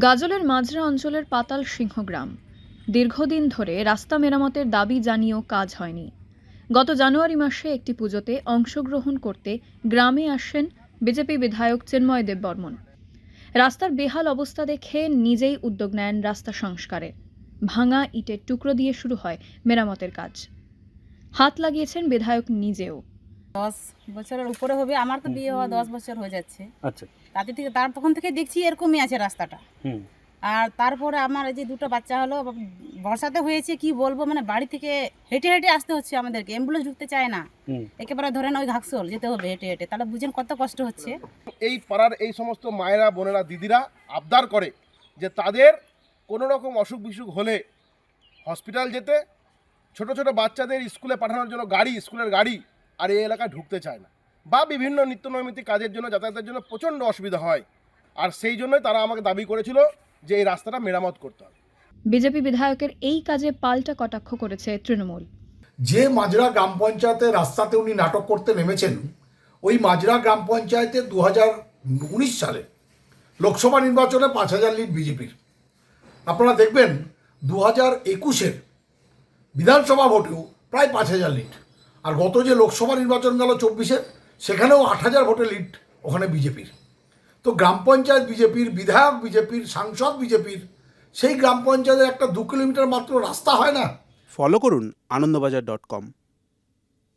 গাজলের মাজরা অঞ্চলের পাতাল সিংহ গ্রাম। দীর্ঘদিন ধরে রাস্তা মেরামতের দাবি জানিয়েও কাজ হয়নি। গত জানুয়ারি মাসে একটি পুজোতে অংশগ্রহণ করতে গ্রামে আসেন বিজেপি বিধায়ক চিন্ময় দেববর্মন। রাস্তার বেহাল অবস্থা দেখে নিজেই উদ্যোগ নেন রাস্তা সংস্কারের। ভাঙা ইটের টুকরো দিয়ে শুরু হয় মেরামতের কাজ। হাত লাগিয়েছেন বিধায়ক নিজেও। 10 বছরের উপরে হবে। আমার তো বিয়ে হওয়া 10 বছর হয়ে যাচ্ছে। আচ্ছা। তখন থেকে দেখছি এরকমই আছে রাস্তাটা। আর তারপরে আমার এই যে দুটো বাচ্চা হলো, বর্ষাতে হয়েছে কি বলবো, মানে বাড়ি থেকে হেঁটে হেঁটে আসতে হচ্ছে আমাদেরকে, অ্যাম্বুলেন্স ঢুকতে চায় না। একেবারে ধরেন ওই ঘাকসোল যেতে হবে হেঁটে হেঁটে, তাহলে বুঝেন কত কষ্ট হচ্ছে। এই পাড়ার এই সমস্ত মায়েরা, বোনেরা, দিদিরা আবদার করে যে তাদের কোনো রকম অসুখ বিসুখ হলে হসপিটাল যেতে, ছোট ছোট বাচ্চাদের স্কুলে পাঠানোর জন্য গাড়ি, স্কুলের গাড়ি আর এই এলাকায় ঢুকতে চায় না, বা বিভিন্ন নিত্যনৈমিত্তিক কাজের জন্য, যাতায়াতের জন্য প্রচণ্ড অসুবিধা হয়। আর সেই জন্যই তারা আমাকে দাবি করেছিল যে এই রাস্তাটা মেরামত করতে হবে। বিজেপি বিধায়কের এই কাজে পাল্টা কটাক্ষ করেছে তৃণমূল। যে মাজরা গ্রাম পঞ্চায়েতের রাস্তাতে উনি নাটক করতে নেমেছেন, ওই মাজরা গ্রাম পঞ্চায়েতে 2019 সালে লোকসভা নির্বাচনে 5000 লিড বিজেপির। আপনারা দেখবেন 2021-এর বিধানসভা ভোটেও প্রায় 5000 লিড। আর গত যে লোকসভা নির্বাচন গেল 24-এর, সেখানেও 8000 ভোটে লিড ওখানে বিজেপির। তো গ্রাম পঞ্চায়েত বিজেপির, বিধায়ক বিজেপির, সাংসদ বিজেপির, সেই গ্রাম পঞ্চায়েতের একটা 2 কিলোমিটার মাত্র রাস্তা হয় না। ফলো করুন আনন্দবাজার.com।